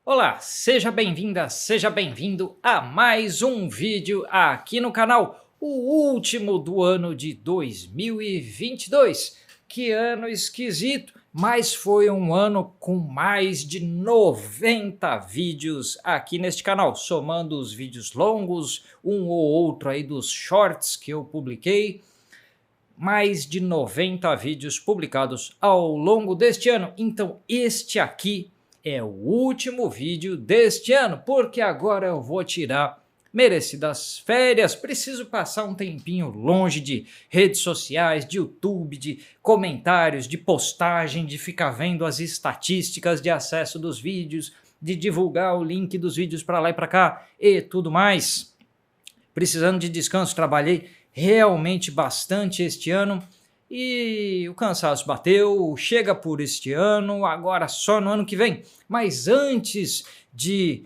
Olá, seja bem-vinda, seja bem-vindo a mais um vídeo aqui no canal, o último do ano de 2022. Que ano esquisito, mas foi um ano com mais de 90 vídeos aqui neste canal, somando os vídeos longos, um ou outro aí dos shorts que eu publiquei. Mais de 90 vídeos publicados ao longo deste ano, então este aqui é o último vídeo deste ano, porque agora eu vou tirar merecidas férias, preciso passar um tempinho longe de redes sociais, de YouTube, de comentários, de postagem, de ficar vendo as estatísticas de acesso dos vídeos, de divulgar o link dos vídeos para lá e para cá e tudo mais. Precisando de descanso, trabalhei realmente bastante este ano e o cansaço bateu, chega por este ano, agora só no ano que vem. Mas antes de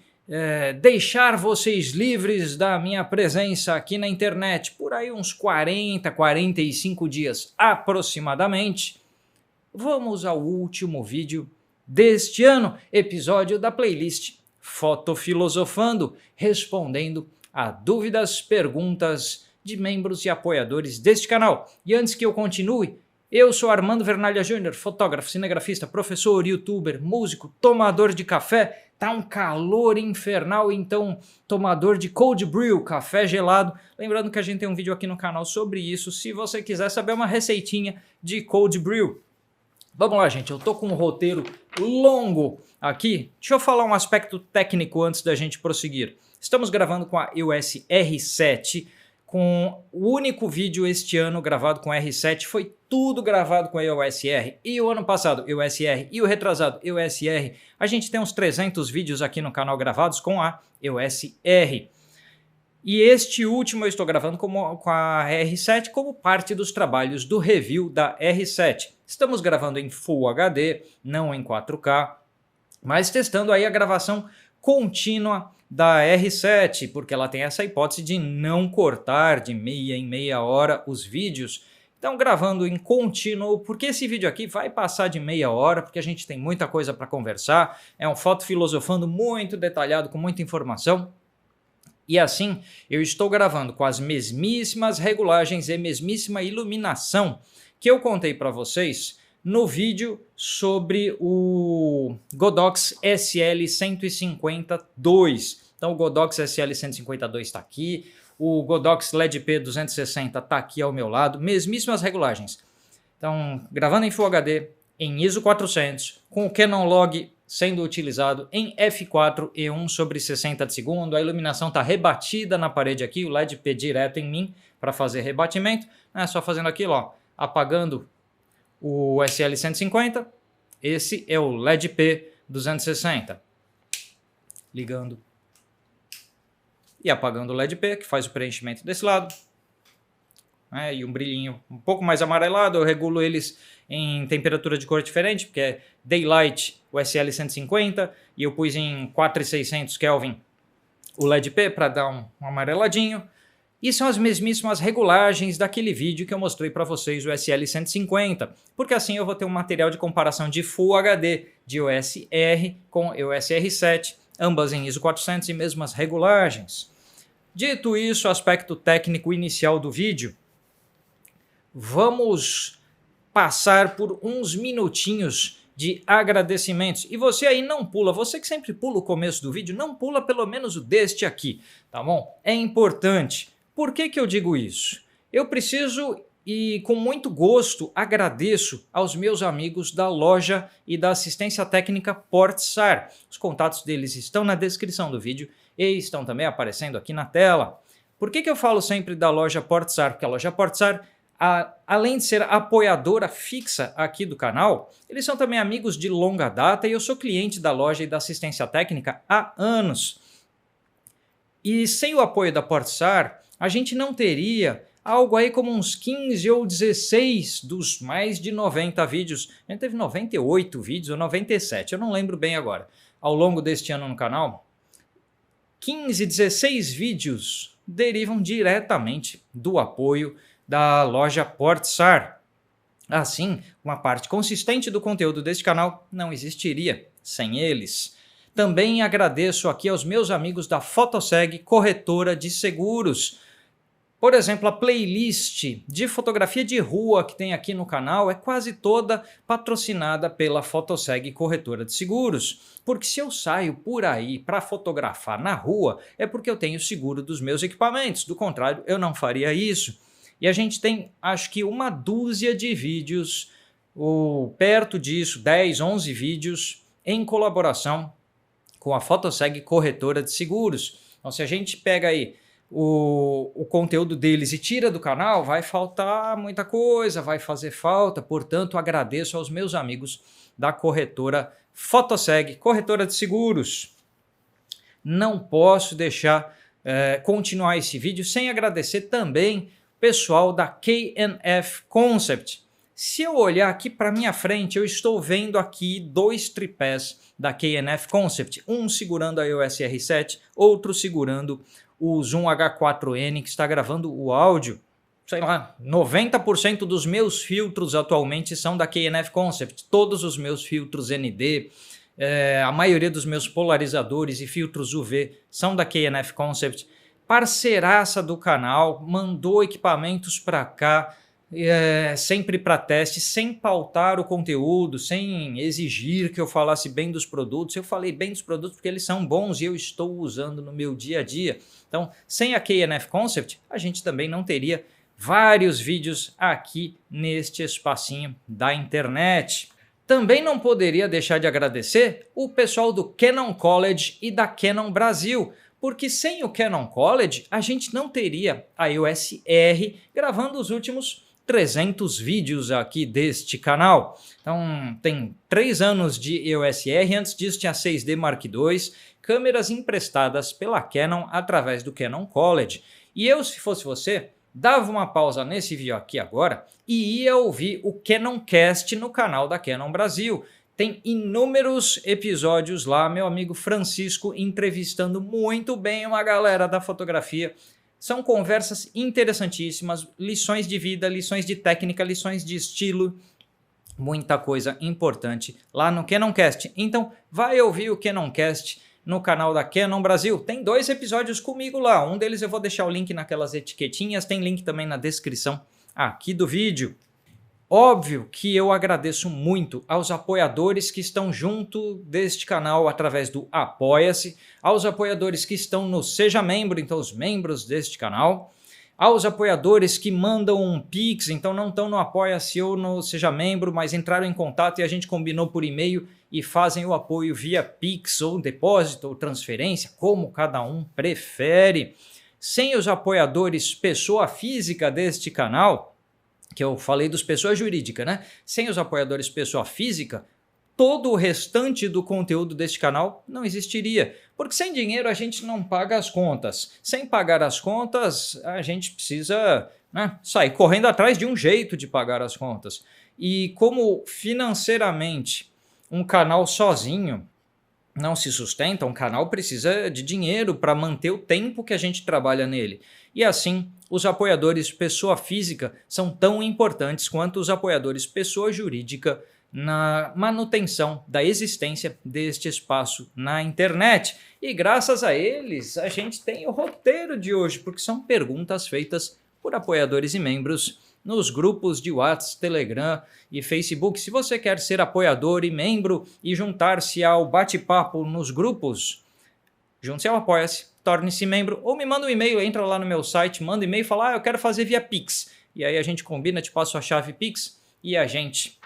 deixar vocês livres da minha presença aqui na internet, por aí uns 40, 45 dias aproximadamente, vamos ao último vídeo deste ano, episódio da playlist Fotofilosofando, respondendo a dúvidas, perguntas de membros e apoiadores deste canal. E antes que eu continue, eu sou Armando Vernalha Júnior, fotógrafo, cinegrafista, professor, youtuber, músico, tomador de café. Tá um calor infernal, então tomador de cold brew, café gelado. Lembrando que a gente tem um vídeo aqui no canal sobre isso, se você quiser saber uma receitinha de cold brew. Vamos lá, gente, eu tô com um roteiro longo aqui. Deixa eu falar um aspecto técnico antes da gente prosseguir. Estamos gravando com a EOS R7, com o único vídeo este ano gravado com R7, foi tudo gravado com a EOS R, e o ano passado EOS R, e o retrasado EOS R, a gente tem uns 300 vídeos aqui no canal gravados com a EOS R. E este último eu estou gravando com a R7 como parte dos trabalhos do review da R7. Estamos gravando em Full HD, não em 4K, mas testando aí a gravação contínua da R7, porque ela tem essa hipótese de não cortar de meia em meia hora os vídeos. Então gravando em contínuo, porque esse vídeo aqui vai passar de meia hora, porque a gente tem muita coisa para conversar, é um fotofilosofando muito detalhado, com muita informação. E assim, eu estou gravando com as mesmíssimas regulagens e mesmíssima iluminação que eu contei para vocês no vídeo sobre o Godox SL150-2. Então o Godox SL150-2 está aqui, o Godox LED-P 260 está aqui ao meu lado, mesmíssimas regulagens. Então, gravando em Full HD, em ISO 400, com o Canon Log sendo utilizado em f4 e 1/60 de segundo, a iluminação está rebatida na parede aqui, o LED-P direto em mim para fazer rebatimento, é só fazendo aquilo, ó, apagando o SL150, esse é o LED-P 260, ligando e apagando o LED-P, que faz o preenchimento desse lado, e um brilhinho um pouco mais amarelado, eu regulo eles em temperatura de cor diferente, porque é Daylight o SL150 e eu pus em 4600 Kelvin o LED-P para dar um amareladinho. E são as mesmíssimas regulagens daquele vídeo que eu mostrei para vocês, o SL150, porque assim eu vou ter um material de comparação de Full HD de EOS R com EOS R7, ambas em ISO 400 e mesmas regulagens. Dito isso, aspecto técnico inicial do vídeo, vamos passar por uns minutinhos de agradecimentos. E você aí não pula, você que sempre pula o começo do vídeo, não pula pelo menos o deste aqui, tá bom? É importante. Por que que eu digo isso? Eu preciso e com muito gosto agradeço aos meus amigos da loja e da assistência técnica PortSAR. Os contatos deles estão na descrição do vídeo e estão também aparecendo aqui na tela. Por que que eu falo sempre da loja PortSAR? Porque a loja PortSAR, além de ser apoiadora fixa aqui do canal, eles são também amigos de longa data e eu sou cliente da loja e da assistência técnica há anos. E sem o apoio da PortSAR, a gente não teria algo aí como uns 15 ou 16 dos mais de 90 vídeos. A gente teve 98 vídeos ou 97, eu não lembro bem agora, ao longo deste ano no canal. 15, 16 vídeos derivam diretamente do apoio da loja PortSAR. Assim, uma parte consistente do conteúdo deste canal não existiria sem eles. Também agradeço aqui aos meus amigos da Fotoseg, corretora de seguros. Por exemplo, a playlist de fotografia de rua que tem aqui no canal é quase toda patrocinada pela Fotoseg, corretora de seguros. Porque se eu saio por aí para fotografar na rua, é porque eu tenho seguro dos meus equipamentos. Do contrário, eu não faria isso. E a gente tem, acho que uma dúzia de vídeos, ou perto disso, 10, 11 vídeos, em colaboração com a Fotoseg, corretora de seguros. Então, se a gente pega aí o conteúdo deles e tira do canal, vai faltar muita coisa, vai fazer falta. Portanto, agradeço aos meus amigos da corretora Fotoseg, corretora de seguros. Não posso deixar continuar esse vídeo sem agradecer também o pessoal da K&F Concept. Se eu olhar aqui para minha frente, eu estou vendo aqui dois tripés da K&F Concept, um segurando a EOS R7, outro segurando o Zoom H4n, que está gravando o áudio. Sei lá, 90% dos meus filtros atualmente são da K&F Concept, todos os meus filtros ND, a maioria dos meus polarizadores e filtros UV são da K&F Concept. Parceiraça do canal, mandou equipamentos para cá, sempre para teste, sem pautar o conteúdo, sem exigir que eu falasse bem dos produtos. Eu falei bem dos produtos porque eles são bons e eu estou usando no meu dia a dia. Então, sem a K&F Concept, a gente também não teria vários vídeos aqui neste espacinho da internet. Também não poderia deixar de agradecer o pessoal do Canon College e da Canon Brasil, porque sem o Canon College a gente não teria a EOS R gravando os últimos 300 vídeos aqui deste canal. Então tem 3 anos de EOS R, antes disso tinha 6D Mark II, câmeras emprestadas pela Canon através do Canon College. E eu, se fosse você, dava uma pausa nesse vídeo aqui agora e ia ouvir o Canoncast no canal da Canon Brasil. Tem inúmeros episódios lá, meu amigo Francisco entrevistando muito bem uma galera da fotografia. São conversas interessantíssimas, lições de vida, lições de técnica, lições de estilo, muita coisa importante lá no Canoncast. Então vai ouvir o Canoncast no canal da Canon Brasil. Tem 2 episódios comigo lá, um deles eu vou deixar o link naquelas etiquetinhas, tem link também na descrição aqui do vídeo. Óbvio que eu agradeço muito aos apoiadores que estão junto deste canal através do Apoia-se, aos apoiadores que estão no Seja Membro, então os membros deste canal, aos apoiadores que mandam um Pix, então não estão no Apoia-se ou no Seja Membro, mas entraram em contato e a gente combinou por e-mail e fazem o apoio via Pix ou depósito ou transferência, como cada um prefere. Sem os apoiadores pessoa física deste canal, que eu falei dos pessoa jurídica, né? Sem os apoiadores pessoa física, todo o restante do conteúdo deste canal não existiria. Porque sem dinheiro a gente não paga as contas. Sem pagar as contas, a gente precisa, né, sair correndo atrás de um jeito de pagar as contas. E como financeiramente um canal sozinho não se sustenta, um canal precisa de dinheiro para manter o tempo que a gente trabalha nele. E assim, os apoiadores pessoa física são tão importantes quanto os apoiadores pessoa jurídica na manutenção da existência deste espaço na internet. E graças a eles, a gente tem o roteiro de hoje, porque são perguntas feitas por apoiadores e membros nos grupos de WhatsApp, Telegram e Facebook. Se você quer ser apoiador e membro e juntar-se ao bate-papo nos grupos, junte-se ao Apoia-se, torne-se membro ou me manda um e-mail, entra lá no meu site, manda um e-mail e fala, eu quero fazer via Pix. E aí a gente combina, te passo a chave Pix e a gente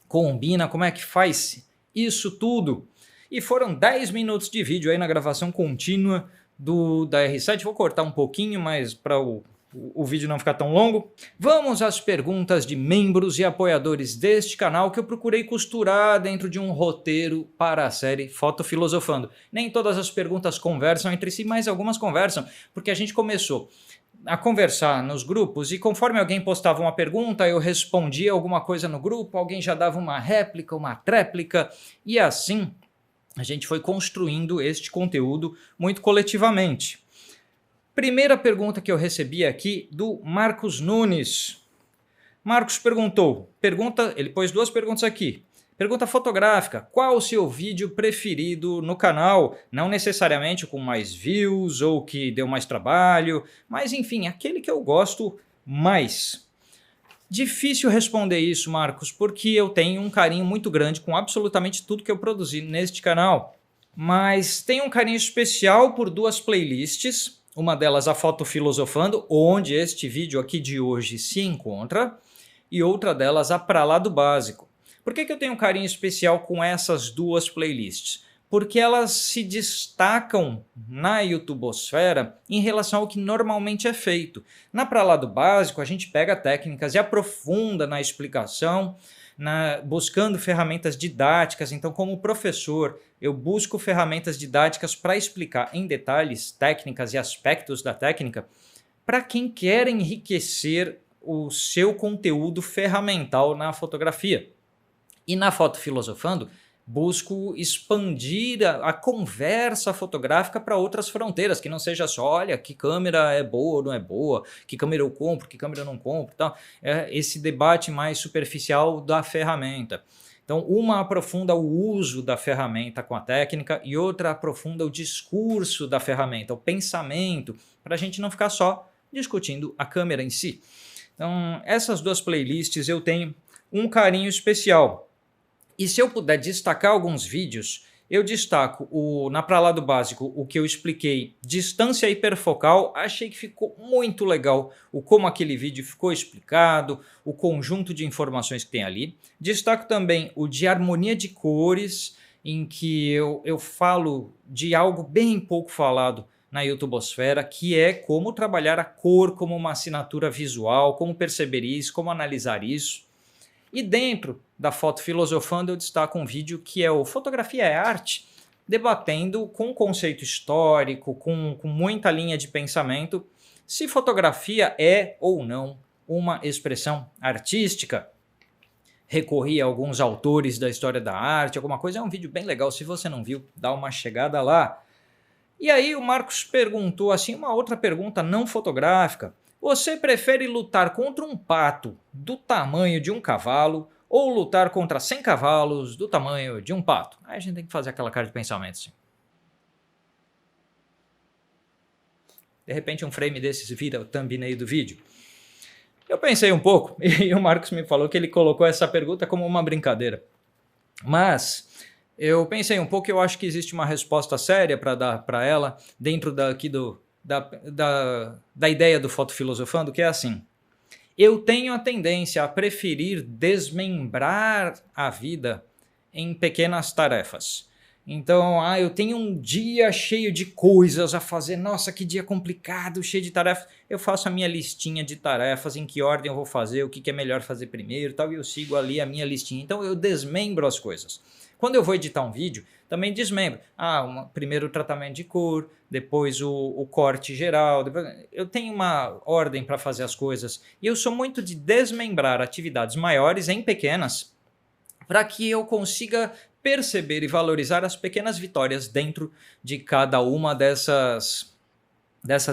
combina como é que faz isso tudo. E foram 10 minutos de vídeo aí na gravação contínua da R7. Vou cortar um pouquinho, mas para o vídeo não ficar tão longo. Vamos às perguntas de membros e apoiadores deste canal que eu procurei costurar dentro de um roteiro para a série Fotofilosofando. Nem todas as perguntas conversam entre si, mas algumas conversam, porque a gente começou a conversar nos grupos e conforme alguém postava uma pergunta, eu respondia alguma coisa no grupo, alguém já dava uma réplica, uma tréplica, e assim a gente foi construindo este conteúdo muito coletivamente. Primeira pergunta que eu recebi aqui do Marcos Nunes. Marcos perguntou, ele pôs 2 perguntas aqui. Pergunta fotográfica: qual o seu vídeo preferido no canal? Não necessariamente com mais views ou que deu mais trabalho, mas enfim, aquele que eu gosto mais. Difícil responder isso, Marcos, porque eu tenho um carinho muito grande com absolutamente tudo que eu produzi neste canal. Mas tenho um carinho especial por duas playlists, uma delas a Foto Filosofando, onde este vídeo aqui de hoje se encontra, e outra delas a Pra Lá do Básico. Por que eu tenho um carinho especial com essas duas playlists? Porque elas se destacam na YouTubosfera em relação ao que normalmente é feito. Na Pra Lá do Básico, a gente pega técnicas e aprofunda na explicação, buscando ferramentas didáticas. Então, como professor, eu busco ferramentas didáticas para explicar em detalhes técnicas e aspectos da técnica para quem quer enriquecer o seu conteúdo ferramental na fotografia. E na Foto Filosofando, busco expandir a conversa fotográfica para outras fronteiras, que não seja só, olha, que câmera é boa ou não é boa, que câmera eu compro, que câmera eu não compro, então, esse debate mais superficial da ferramenta. Então, uma aprofunda o uso da ferramenta com a técnica e outra aprofunda o discurso da ferramenta, o pensamento, para a gente não ficar só discutindo a câmera em si. Então, essas duas playlists eu tenho um carinho especial. E se eu puder destacar alguns vídeos, eu destaco na Pra Lá do Básico o que eu expliquei, distância hiperfocal, achei que ficou muito legal como aquele vídeo ficou explicado, o conjunto de informações que tem ali. Destaco também o de harmonia de cores, em que eu falo de algo bem pouco falado na YouTubosfera, que é como trabalhar a cor como uma assinatura visual, como perceber isso, como analisar isso. E dentro da Foto Filosofando eu destaco um vídeo que é o Fotografia é Arte, debatendo com conceito histórico, com muita linha de pensamento, se fotografia é ou não uma expressão artística. Recorri a alguns autores da história da arte, alguma coisa, é um vídeo bem legal, se você não viu, dá uma chegada lá. E aí o Marcos perguntou assim, uma outra pergunta não fotográfica: você prefere lutar contra um pato do tamanho de um cavalo ou lutar contra 100 cavalos do tamanho de um pato? Aí a gente tem que fazer aquela cara de pensamento assim. De repente um frame desses vira o thumbnail do vídeo. Eu pensei um pouco e o Marcos me falou que ele colocou essa pergunta como uma brincadeira. Mas eu pensei um pouco e eu acho que existe uma resposta séria para dar para ela dentro da ideia do Foto Filosofando, que é assim: eu tenho a tendência a preferir desmembrar a vida em pequenas tarefas. Então, eu tenho um dia cheio de coisas a fazer, nossa, que dia complicado, cheio de tarefas. Eu faço a minha listinha de tarefas, em que ordem eu vou fazer, o que é melhor fazer primeiro, tal, e eu sigo ali a minha listinha. Então eu desmembro as coisas. Quando eu vou editar um vídeo, também desmembro. Primeiro o tratamento de cor, depois o corte geral. Eu tenho uma ordem para fazer as coisas. E eu sou muito de desmembrar atividades maiores em pequenas, para que eu consiga perceber e valorizar as pequenas vitórias dentro de cada uma dessas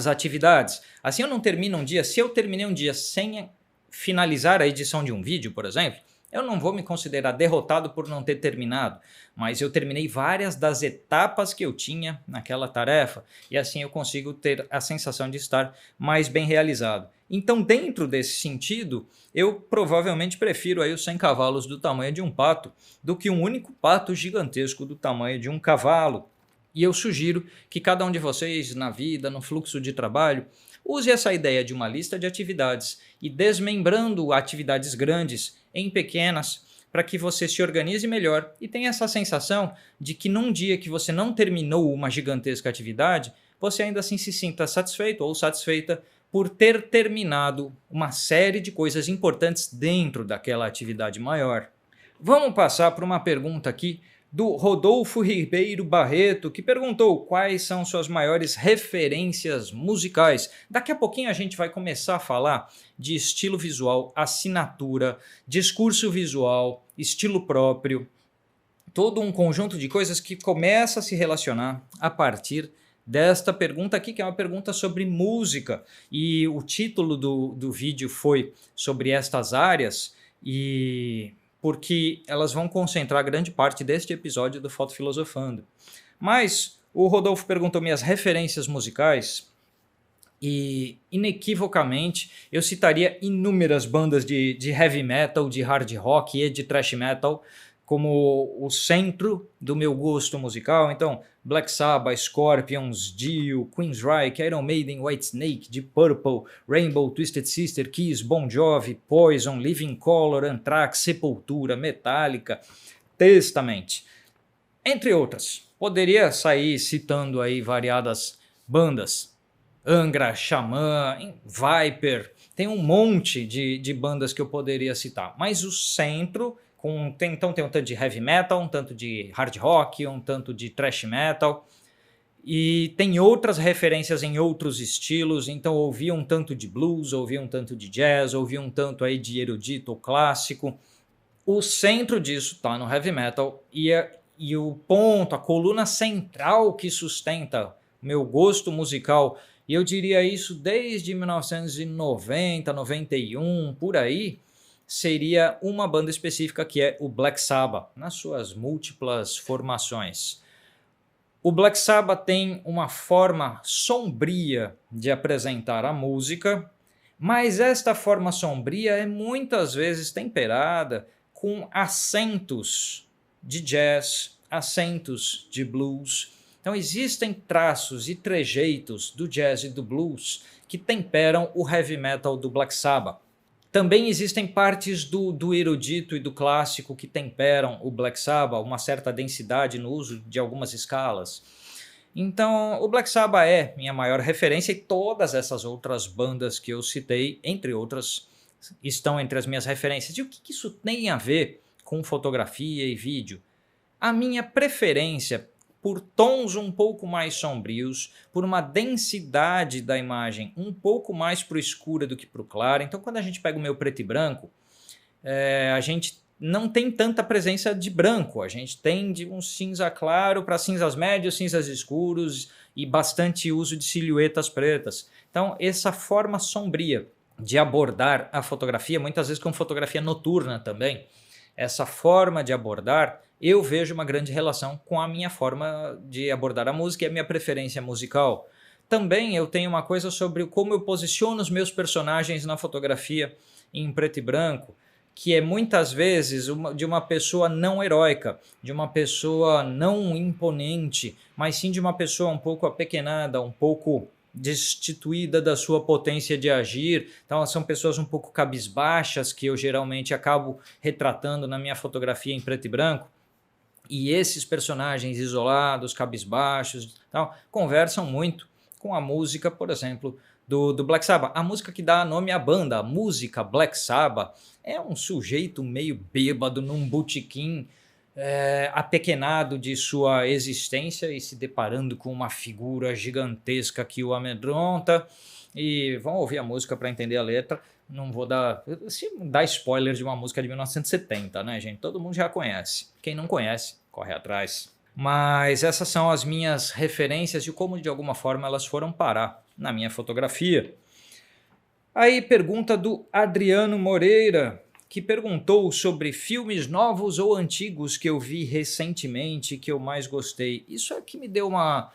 atividades. Assim eu não termino um dia. Se eu terminei um dia sem finalizar a edição de um vídeo, por exemplo, eu não vou me considerar derrotado por não ter terminado, mas eu terminei várias das etapas que eu tinha naquela tarefa e assim eu consigo ter a sensação de estar mais bem realizado. Então, dentro desse sentido, eu provavelmente prefiro aí os 100 cavalos do tamanho de um pato do que um único pato gigantesco do tamanho de um cavalo. E eu sugiro que cada um de vocês, na vida, no fluxo de trabalho, use essa ideia de uma lista de atividades e desmembrando atividades grandes em pequenas, para que você se organize melhor e tenha essa sensação de que num dia que você não terminou uma gigantesca atividade, você ainda assim se sinta satisfeito ou satisfeita por ter terminado uma série de coisas importantes dentro daquela atividade maior. Vamos passar para uma pergunta aqui do Rodolfo Ribeiro Barreto, que perguntou quais são suas maiores referências musicais. Daqui a pouquinho a gente vai começar a falar de estilo visual, assinatura, discurso visual, estilo próprio, todo um conjunto de coisas que começa a se relacionar a partir desta pergunta aqui, que é uma pergunta sobre música. E o título do vídeo foi sobre estas áreas e porque elas vão concentrar grande parte deste episódio do Foto Filosofando. Mas o Rodolfo perguntou minhas referências musicais e, inequivocamente, eu citaria inúmeras bandas de heavy metal, de hard rock e de thrash metal como o centro do meu gosto musical. Então, Black Sabbath, Scorpions, Dio, Queensryche, Iron Maiden, Whitesnake, Deep Purple, Rainbow, Twisted Sister, Kiss, Bon Jovi, Poison, Living Colour, Anthrax, Sepultura, Metallica, Testament, entre outras. Poderia sair citando aí variadas bandas, Angra, Xamã, Viper, tem um monte de bandas que eu poderia citar, mas o centro, então tem um tanto de heavy metal, um tanto de hard rock, um tanto de thrash metal, e tem outras referências em outros estilos, então ouvi um tanto de blues, ouvi um tanto de jazz, ouvi um tanto aí de erudito clássico. O centro disso está no heavy metal e o ponto, a coluna central que sustenta meu gosto musical, e eu diria isso desde 1990, 91, por aí, seria uma banda específica que é o Black Sabbath, nas suas múltiplas formações. O Black Sabbath tem uma forma sombria de apresentar a música, mas esta forma sombria é muitas vezes temperada com acentos de jazz, acentos de blues. Então existem traços e trejeitos do jazz e do blues que temperam o heavy metal do Black Sabbath. Também existem partes do erudito e do clássico que temperam o Black Sabbath, uma certa densidade no uso de algumas escalas. Então o Black Sabbath é minha maior referência e todas essas outras bandas que eu citei, entre outras, estão entre as minhas referências. E o que isso tem a ver com fotografia e vídeo? A minha preferência por tons um pouco mais sombrios, por uma densidade da imagem um pouco mais para o escuro do que para o claro. Então quando a gente pega o meu preto e branco, a gente não tem tanta presença de branco, a gente tem de um cinza claro para cinzas médios, cinzas escuros e bastante uso de silhuetas pretas. Então essa forma sombria de abordar a fotografia, muitas vezes com fotografia noturna também, essa forma de abordar, eu vejo uma grande relação com a minha forma de abordar a música e a minha preferência musical. Também eu tenho uma coisa sobre como eu posiciono os meus personagens na fotografia em preto e branco, que é muitas vezes de uma pessoa não heróica, de uma pessoa não imponente, mas sim de uma pessoa um pouco apequenada, um pouco destituída da sua potência de agir. Então são pessoas um pouco cabisbaixas que eu geralmente acabo retratando na minha fotografia em preto e branco. E esses personagens isolados, cabisbaixos, tal, conversam muito com a música, por exemplo, do Black Sabbath. A música que dá nome à banda, a música Black Sabbath, é um sujeito meio bêbado num botequim, apequenado de sua existência e se deparando com uma figura gigantesca que o amedronta. E vão ouvir a música para entender a letra. Não vou dar spoiler de uma música de 1970, né, gente? Todo mundo já conhece. Quem não conhece, corre atrás. Mas essas são as minhas referências e como de alguma forma elas foram parar na minha fotografia. Aí pergunta do Adriano Moreira, que perguntou sobre filmes novos ou antigos que eu vi recentemente que eu mais gostei. Isso aqui me deu uma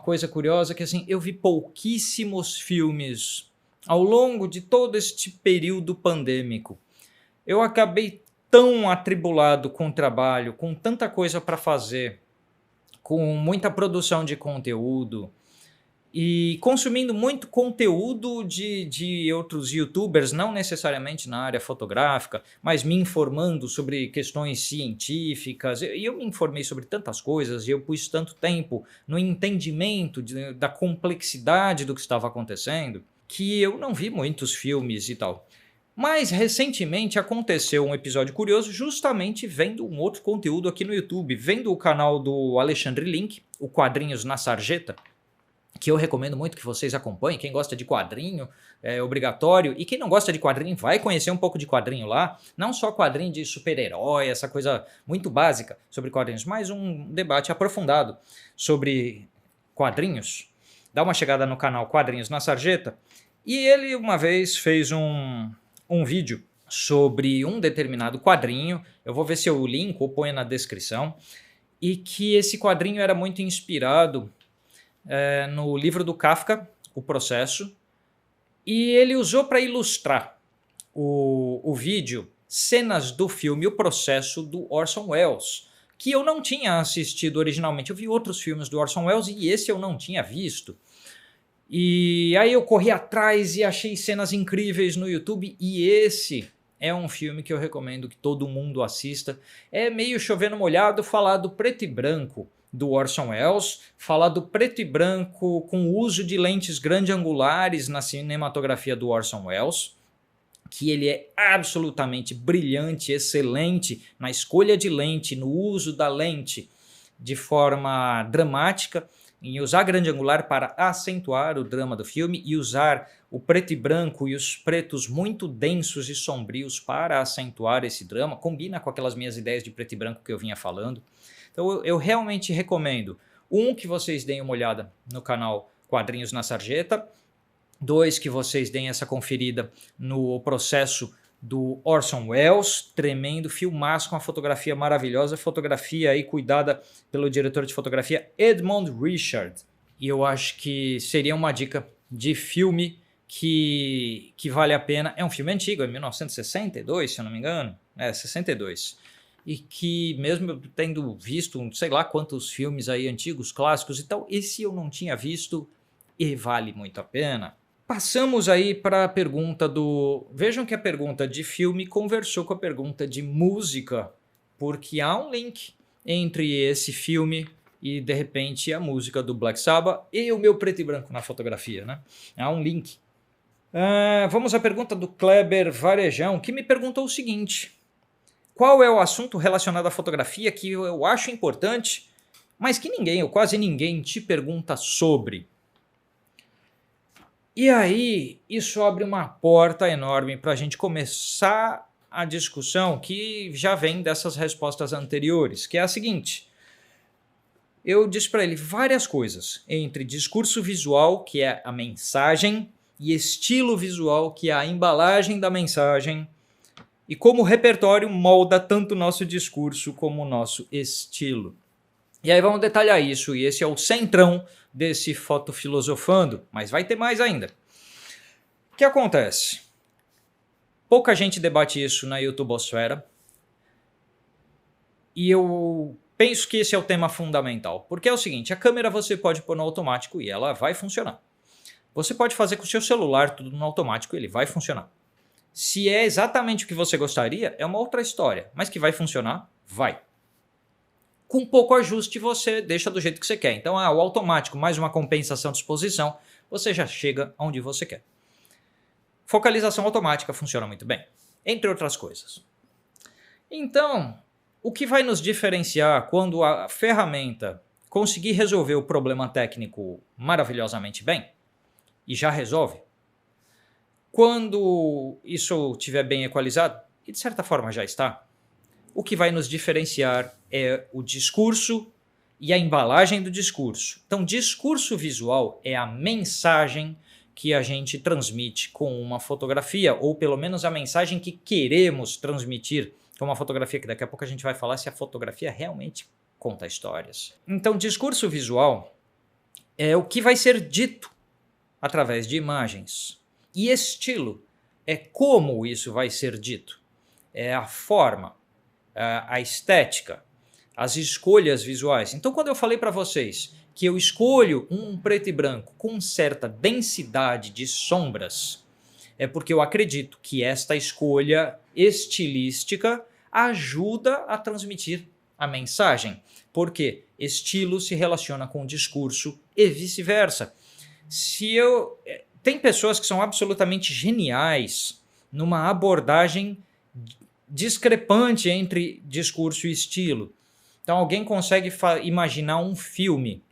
coisa curiosa, que assim, eu vi pouquíssimos filmes ao longo de todo este período pandêmico. Eu acabei tão atribulado com o trabalho, com tanta coisa para fazer, com muita produção de conteúdo e consumindo muito conteúdo de outros youtubers, não necessariamente na área fotográfica, mas me informando sobre questões científicas. E eu me informei sobre tantas coisas e eu pus tanto tempo no entendimento da complexidade do que estava acontecendo, que eu não vi muitos filmes e tal. Mas recentemente aconteceu um episódio curioso justamente vendo um outro conteúdo aqui no YouTube, vendo o canal do Alexandre Link, o Quadrinhos na Sarjeta, que eu recomendo muito que vocês acompanhem. Quem gosta de quadrinho é obrigatório, e quem não gosta de quadrinho vai conhecer um pouco de quadrinho lá, não só quadrinho de super-herói, essa coisa muito básica sobre quadrinhos, mas um debate aprofundado sobre quadrinhos. Dá uma chegada no canal Quadrinhos na Sarjeta, e ele uma vez fez um vídeo sobre um determinado quadrinho, eu vou ver se eu linko ou ponho na descrição, e que esse quadrinho era muito inspirado no livro do Kafka, O Processo, e ele usou para ilustrar o vídeo cenas do filme O Processo, do Orson Welles, que eu não tinha assistido originalmente. Eu vi outros filmes do Orson Welles e esse eu não tinha visto. E aí eu corri atrás e achei cenas incríveis no YouTube, e esse é um filme que eu recomendo que todo mundo assista. É meio chovendo molhado falar do preto e branco do Orson Welles, falar do preto e branco com o uso de lentes grande-angulares na cinematografia do Orson Welles, que ele é absolutamente brilhante, excelente na escolha de lente, no uso da lente de forma dramática, em usar grande angular para acentuar o drama do filme e usar o preto e branco e os pretos muito densos e sombrios para acentuar esse drama. Combina com aquelas minhas ideias de preto e branco que eu vinha falando. Então eu realmente recomendo, que vocês deem uma olhada no canal Quadrinhos na Sarjeta, 2, que vocês deem essa conferida no Processo do Orson Welles, tremendo filmaço com a fotografia maravilhosa, fotografia aí cuidada pelo diretor de fotografia Edmond Richard. E eu acho que seria uma dica de filme que vale a pena. É um filme antigo, é 1962, se eu não me engano, 62. E que mesmo tendo visto sei lá quantos filmes aí antigos, clássicos e tal, esse eu não tinha visto e vale muito a pena. Passamos aí para a pergunta do... Vejam que a pergunta de filme conversou com a pergunta de música, porque há um link entre esse filme e, de repente, a música do Black Sabbath e o meu preto e branco na fotografia, né? Há um link. Vamos à pergunta do Kleber Varejão, que me perguntou o seguinte: qual é o assunto relacionado à fotografia que eu acho importante, mas que ninguém, ou quase ninguém, te pergunta sobre? E aí, isso abre uma porta enorme para a gente começar a discussão que já vem dessas respostas anteriores, que é a seguinte. Eu disse para ele várias coisas, entre discurso visual, que é a mensagem, e estilo visual, que é a embalagem da mensagem, e como o repertório molda tanto o nosso discurso como o nosso estilo. E aí vamos detalhar isso, e esse é o centrão desse Fotofilosofando, mas vai ter mais ainda. O que acontece? Pouca gente debate isso na YouTubosfera, e eu penso que esse é o tema fundamental, porque é o seguinte, a câmera você pode pôr no automático e ela vai funcionar. Você pode fazer com o seu celular tudo no automático e ele vai funcionar. Se é exatamente o que você gostaria, é uma outra história, mas que vai funcionar, vai. Com pouco ajuste você deixa do jeito que você quer. Então o automático mais uma compensação de exposição, você já chega onde você quer. Focalização automática funciona muito bem, entre outras coisas. Então, o que vai nos diferenciar quando a ferramenta conseguir resolver o problema técnico maravilhosamente bem, e já resolve, quando isso estiver bem equalizado, e de certa forma já está, o que vai nos diferenciar é o discurso e a embalagem do discurso. Então, discurso visual é a mensagem que a gente transmite com uma fotografia, ou pelo menos a mensagem que queremos transmitir com uma fotografia, que daqui a pouco a gente vai falar se a fotografia realmente conta histórias. Então, discurso visual é o que vai ser dito através de imagens. E estilo é como isso vai ser dito. É a forma, a estética, as escolhas visuais. Então, quando eu falei para vocês que eu escolho um preto e branco com certa densidade de sombras, é porque eu acredito que esta escolha estilística ajuda a transmitir a mensagem, porque estilo se relaciona com discurso e vice-versa. Tem pessoas que são absolutamente geniais numa abordagem discrepante entre discurso e estilo. Então alguém consegue imaginar um filme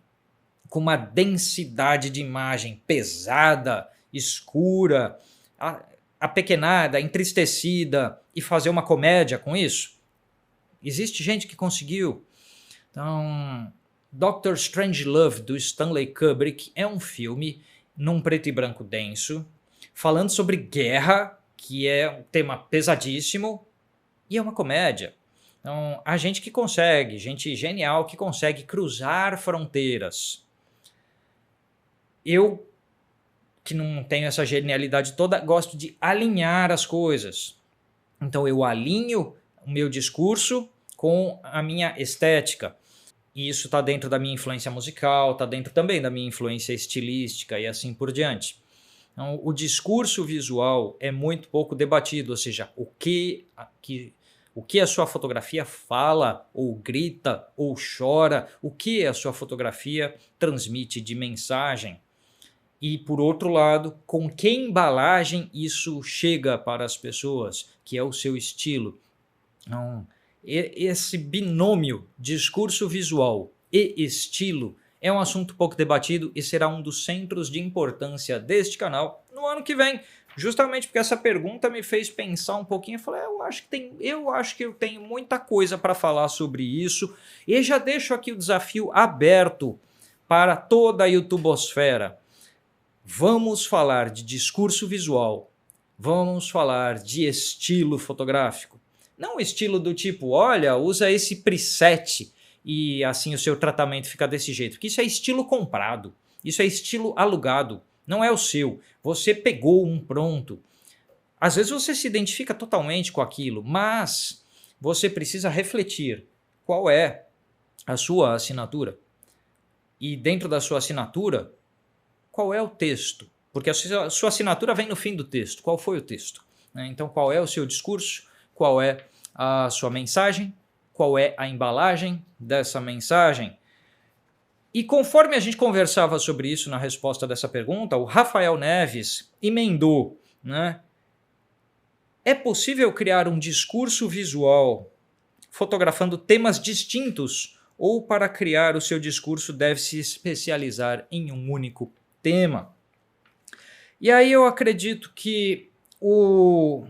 com uma densidade de imagem pesada, escura, apequenada, entristecida e fazer uma comédia com isso? Existe gente que conseguiu. Então, Dr. Strangelove, do Stanley Kubrick, é um filme num preto e branco denso, falando sobre guerra, que é um tema pesadíssimo e é uma comédia. Então, a gente que consegue, gente genial que consegue cruzar fronteiras. Eu, que não tenho essa genialidade toda, gosto de alinhar as coisas. Então eu alinho o meu discurso com a minha estética. E isso está dentro da minha influência musical, está dentro também da minha influência estilística e assim por diante. Então, o discurso visual é muito pouco debatido, ou seja, o que a sua fotografia fala, ou grita, ou chora, o que a sua fotografia transmite de mensagem. E, por outro lado, com que embalagem isso chega para as pessoas, que é o seu estilo. Então, esse binômio discurso visual e estilo é um assunto pouco debatido e será um dos centros de importância deste canal no ano que vem. Justamente porque essa pergunta me fez pensar um pouquinho. Eu falei, eu acho que eu tenho muita coisa para falar sobre isso. E já deixo aqui o desafio aberto para toda a YouTubosfera. Vamos falar de discurso visual, vamos falar de estilo fotográfico. Não estilo do tipo, olha, usa esse preset e assim o seu tratamento fica desse jeito. Porque isso é estilo comprado, isso é estilo alugado, não é o seu. Você pegou um pronto. Às vezes você se identifica totalmente com aquilo, mas você precisa refletir qual é a sua assinatura. E dentro da sua assinatura, qual é o texto? Porque a sua assinatura vem no fim do texto. Qual foi o texto? Então, qual é o seu discurso? Qual é a sua mensagem? Qual é a embalagem dessa mensagem? E conforme a gente conversava sobre isso na resposta dessa pergunta, o Rafael Neves emendou, né? É possível criar um discurso visual fotografando temas distintos ou para criar o seu discurso deve se especializar em um único tema? E aí eu acredito que um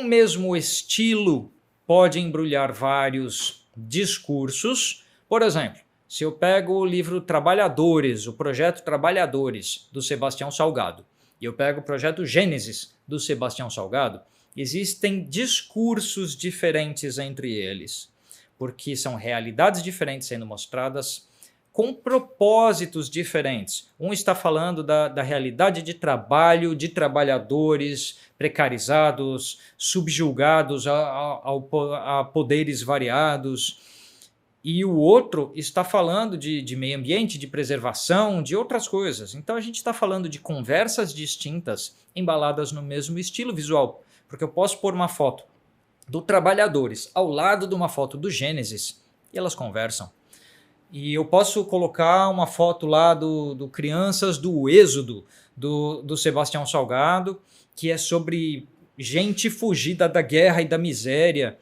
mesmo estilo pode embrulhar vários discursos. Por exemplo, se eu pego o livro Trabalhadores, o projeto Trabalhadores, do Sebastião Salgado, e eu pego o projeto Gênesis, do Sebastião Salgado, existem discursos diferentes entre eles, porque são realidades diferentes sendo mostradas com propósitos diferentes. Um está falando da realidade de trabalho, de trabalhadores precarizados, subjugados a poderes variados, e o outro está falando de meio ambiente, de preservação, de outras coisas. Então a gente está falando de conversas distintas, embaladas no mesmo estilo visual, porque eu posso pôr uma foto do Trabalhadores ao lado de uma foto do Gênesis e elas conversam. E eu posso colocar uma foto lá do Crianças do Êxodo, do Sebastião Salgado, que é sobre gente fugida da guerra e da miséria.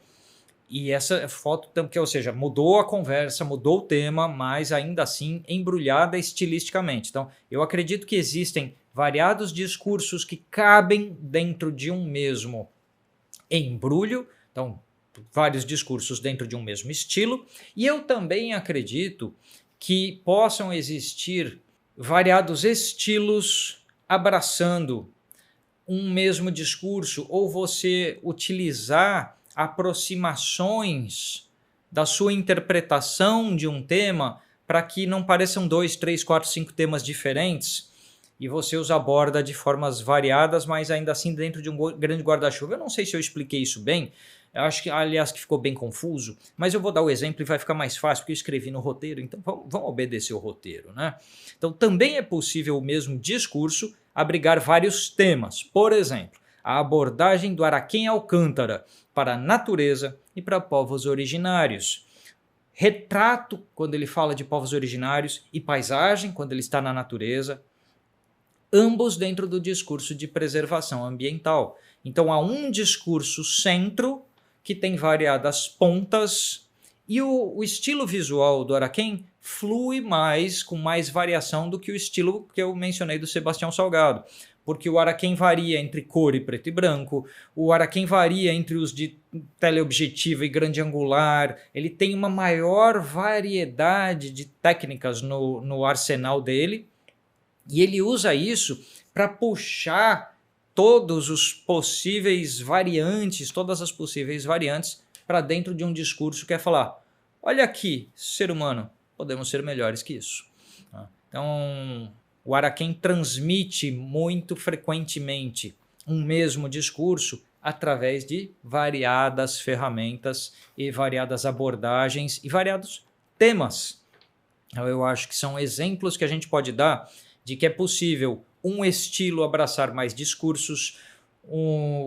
E essa foto, ou seja, mudou a conversa, mudou o tema, mas ainda assim embrulhada estilisticamente. Então, eu acredito que existem variados discursos que cabem dentro de um mesmo embrulho, então vários discursos dentro de um mesmo estilo, e eu também acredito que possam existir variados estilos abraçando um mesmo discurso, ou você utilizar aproximações da sua interpretação de um tema para que não pareçam 2, 3, 4, 5 temas diferentes e você os aborda de formas variadas, mas ainda assim dentro de um grande guarda-chuva. Eu não sei se eu expliquei isso bem, eu acho que, aliás, que ficou bem confuso, mas eu vou dar o exemplo e vai ficar mais fácil, porque eu escrevi no roteiro, então vamos obedecer o roteiro, né? Então, também é possível o mesmo discurso abrigar vários temas. Por exemplo, a abordagem do Araquém Alcântara para a natureza e para povos originários. Retrato, quando ele fala de povos originários, e paisagem, quando ele está na natureza, ambos dentro do discurso de preservação ambiental. Então, há um discurso centro que tem variadas pontas e o estilo visual do Araquém flui mais, com mais variação do que o estilo que eu mencionei do Sebastião Salgado. Porque o Araquém varia entre cor e preto e branco, o Araquém varia entre os de teleobjetiva e grande angular, ele tem uma maior variedade de técnicas no arsenal dele, e ele usa isso para puxar todos os possíveis variantes, todas as possíveis variantes para dentro de um discurso que é falar, olha aqui, ser humano, podemos ser melhores que isso. Então, o Araquém transmite muito frequentemente um mesmo discurso através de variadas ferramentas e variadas abordagens e variados temas. Então, eu acho que são exemplos que a gente pode dar de que é possível um estilo abraçar mais discursos,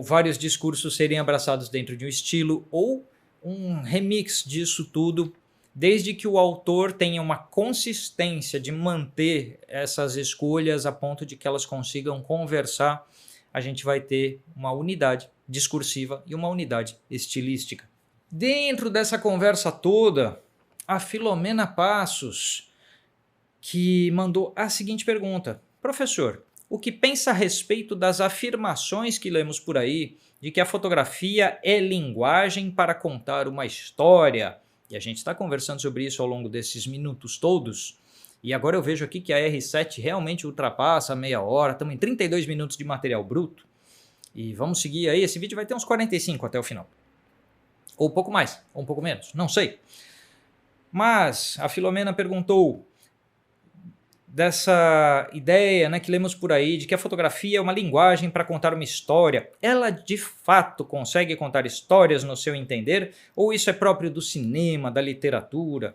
vários discursos serem abraçados dentro de um estilo ou um remix disso tudo, desde que o autor tenha uma consistência de manter essas escolhas a ponto de que elas consigam conversar, a gente vai ter uma unidade discursiva e uma unidade estilística. Dentro dessa conversa toda, a Filomena Passos, que mandou a seguinte pergunta: professor, o que pensa a respeito das afirmações que lemos por aí de que a fotografia é linguagem para contar uma história? E a gente está conversando sobre isso ao longo desses minutos todos. E agora eu vejo aqui que a R7 realmente ultrapassa a meia hora. Estamos em 32 minutos de material bruto. E vamos seguir aí. Esse vídeo vai ter uns 45 até o final. Ou um pouco mais, ou um pouco menos, não sei. Mas a Filomena perguntou dessa ideia, né, que lemos por aí de que a fotografia é uma linguagem para contar uma história. Ela de fato consegue contar histórias no seu entender? Ou isso é próprio do cinema, da literatura?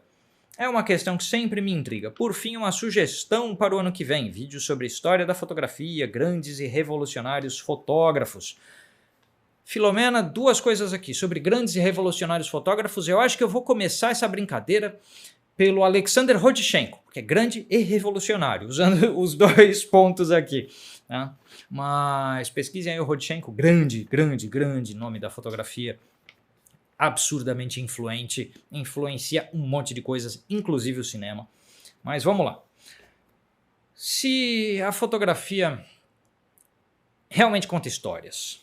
É uma questão que sempre me intriga. Por fim, uma sugestão para o ano que vem: vídeo sobre a história da fotografia, grandes e revolucionários fotógrafos. Filomena, duas coisas aqui sobre grandes e revolucionários fotógrafos. Eu acho que eu vou começar essa brincadeira pelo Alexander Rodchenkov, que é grande e revolucionário, usando os dois pontos aqui. Né? Mas pesquisem aí o Rodchenkov, grande nome da fotografia, absurdamente influente, influencia um monte de coisas, inclusive o cinema. Mas vamos lá. Se a fotografia realmente conta histórias,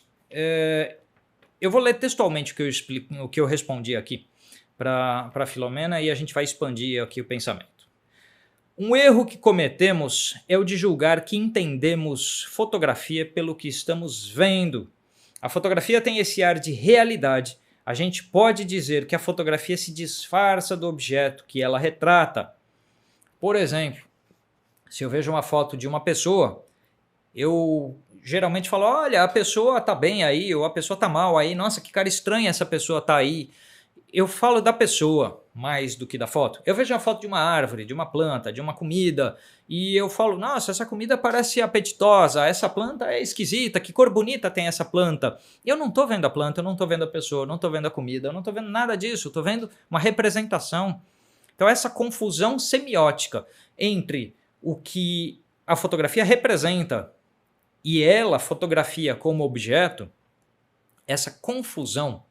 eu vou ler textualmente o que eu respondi aqui para a Filomena e a gente vai expandir aqui o pensamento. Um erro que cometemos é o de julgar que entendemos fotografia pelo que estamos vendo. A fotografia tem esse ar de realidade. A gente pode dizer que a fotografia se disfarça do objeto que ela retrata. Por exemplo, se eu vejo uma foto de uma pessoa, eu geralmente falo, olha, a pessoa tá bem aí, ou a pessoa tá mal aí, nossa, que cara estranha essa pessoa tá aí. Eu falo da pessoa mais do que da foto. Eu vejo a foto de uma árvore, de uma planta, de uma comida, e eu falo, nossa, essa comida parece apetitosa, essa planta é esquisita, que cor bonita tem essa planta. Eu não estou vendo a planta, eu não estou vendo a pessoa, eu não estou vendo a comida, eu não estou vendo nada disso, eu estou vendo uma representação. Então essa confusão semiótica entre o que a fotografia representa e ela, fotografia como objeto, essa confusão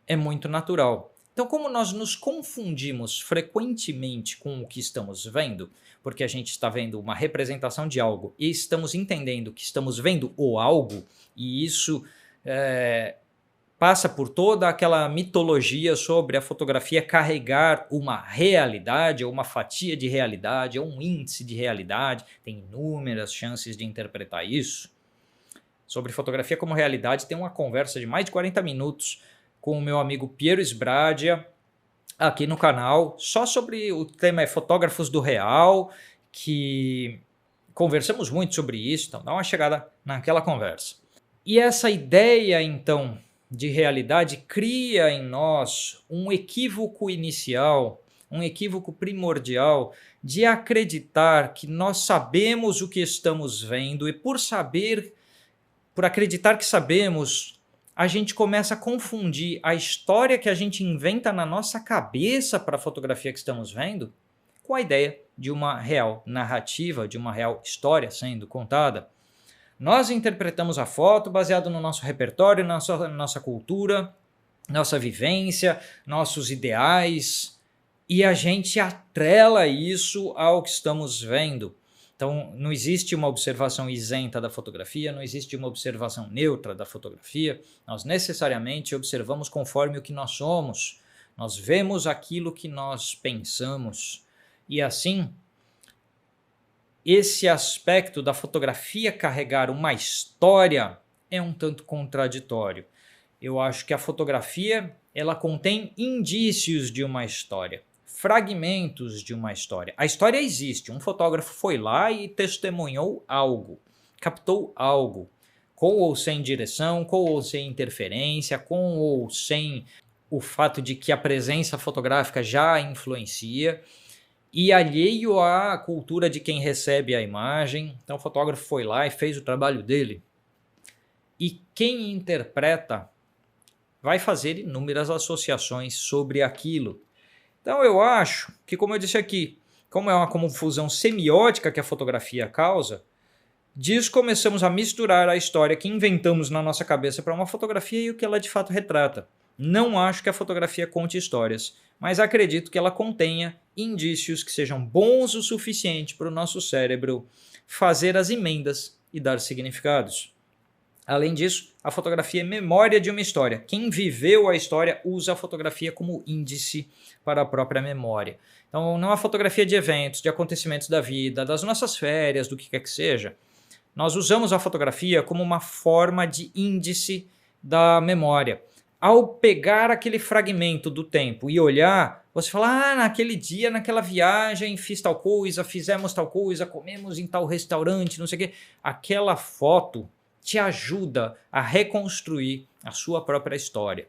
é muito natural. Então, como nós nos confundimos frequentemente com o que estamos vendo, porque a gente está vendo uma representação de algo e estamos entendendo que estamos vendo o algo, e isso passa por toda aquela mitologia sobre a fotografia carregar uma realidade, ou uma fatia de realidade, ou um índice de realidade, tem inúmeras chances de interpretar isso. Sobre fotografia como realidade, tem uma conversa de mais de 40 minutos com o meu amigo Piero Sbradia, aqui no canal, só sobre o tema fotógrafos do real, que conversamos muito sobre isso, então dá uma chegada naquela conversa. E essa ideia, então, de realidade cria em nós um equívoco inicial, um equívoco primordial de acreditar que nós sabemos o que estamos vendo e por acreditar que sabemos, a gente começa a confundir a história que a gente inventa na nossa cabeça para a fotografia que estamos vendo com a ideia de uma real narrativa, de uma real história sendo contada. Nós interpretamos a foto baseado no nosso repertório, nossa cultura, nossa vivência, nossos ideais, e a gente atrela isso ao que estamos vendo. Então, não existe uma observação isenta da fotografia, não existe uma observação neutra da fotografia. Nós necessariamente observamos conforme o que nós somos. Nós vemos aquilo que nós pensamos. E assim, esse aspecto da fotografia carregar uma história é um tanto contraditório. Eu acho que a fotografia, ela contém indícios de uma história, fragmentos de uma história. A história existe, um fotógrafo foi lá e testemunhou algo, captou algo, com ou sem direção, com ou sem interferência, com ou sem o fato de que a presença fotográfica já influencia, e alheio à cultura de quem recebe a imagem. Então o fotógrafo foi lá e fez o trabalho dele. E quem interpreta vai fazer inúmeras associações sobre aquilo. Então eu acho que, como eu disse aqui, como é uma confusão semiótica que a fotografia causa, disso começamos a misturar a história que inventamos na nossa cabeça para uma fotografia e o que ela de fato retrata. Não acho que a fotografia conte histórias, mas acredito que ela contenha indícios que sejam bons o suficiente para o nosso cérebro fazer as emendas e dar significados. Além disso, a fotografia é memória de uma história. Quem viveu a história usa a fotografia como índice para a própria memória. Então, não a fotografia de eventos, de acontecimentos da vida, das nossas férias, do que quer que seja. Nós usamos a fotografia como uma forma de índice da memória. Ao pegar aquele fragmento do tempo e olhar, você fala, naquele dia, naquela viagem, fiz tal coisa, fizemos tal coisa, comemos em tal restaurante, não sei o quê. Aquela foto te ajuda a reconstruir a sua própria história.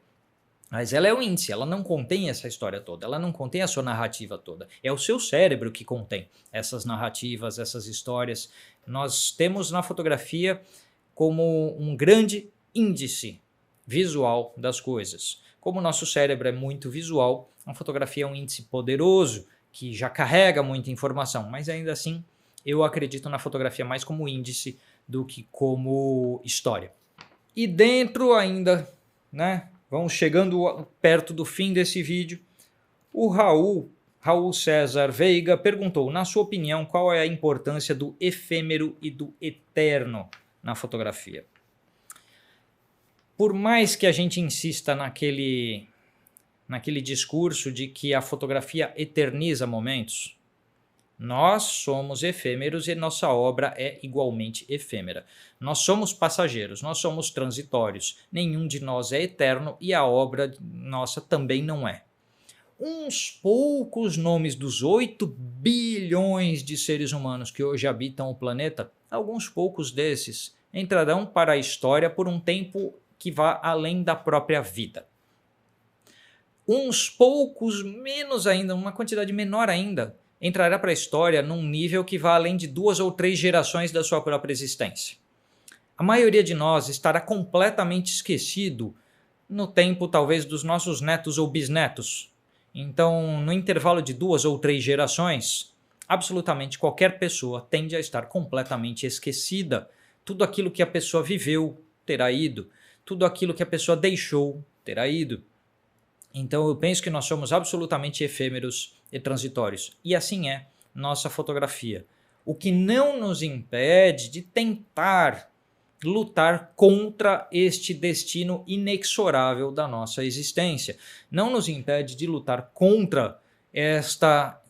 Mas ela é o índice, ela não contém essa história toda, ela não contém a sua narrativa toda. É o seu cérebro que contém essas narrativas, essas histórias. Nós temos na fotografia como um grande índice visual das coisas. Como o nosso cérebro é muito visual, a fotografia é um índice poderoso, que já carrega muita informação, mas ainda assim eu acredito na fotografia mais como índice do que como história. E dentro ainda, vamos chegando perto do fim desse vídeo, o Raul César Veiga perguntou, na sua opinião, qual é a importância do efêmero e do eterno na fotografia? Por mais que a gente insista naquele discurso de que a fotografia eterniza momentos, nós somos efêmeros e nossa obra é igualmente efêmera. Nós somos passageiros, nós somos transitórios. Nenhum de nós é eterno e a obra nossa também não é. Uns poucos nomes dos 8 bilhões de seres humanos que hoje habitam o planeta, alguns poucos desses entrarão para a história por um tempo que vá além da própria vida. Uns poucos, menos ainda, uma quantidade menor ainda, entrará para a história num nível que vá além de 2 ou 3 gerações da sua própria existência. A maioria de nós estará completamente esquecido no tempo talvez dos nossos netos ou bisnetos. Então, no intervalo de 2 ou 3 gerações, absolutamente qualquer pessoa tende a estar completamente esquecida. Tudo aquilo que a pessoa viveu terá ido, tudo aquilo que a pessoa deixou terá ido. Então eu penso que nós somos absolutamente efêmeros e transitórios. E assim é nossa fotografia. O que não nos impede de tentar lutar contra este destino inexorável da nossa existência. Não nos impede de lutar contra esta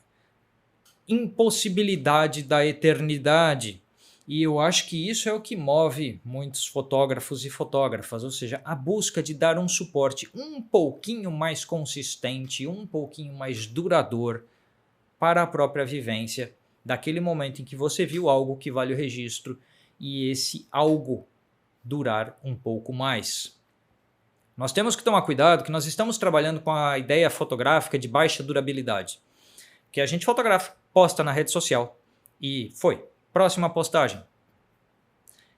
impossibilidade da eternidade. E eu acho que isso é o que move muitos fotógrafos e fotógrafas, ou seja, a busca de dar um suporte um pouquinho mais consistente, um pouquinho mais duradouro para a própria vivência daquele momento em que você viu algo que vale o registro e esse algo durar um pouco mais. Nós temos que tomar cuidado que nós estamos trabalhando com a ideia fotográfica de baixa durabilidade, que a gente fotografa, posta na rede social e foi. Próxima postagem.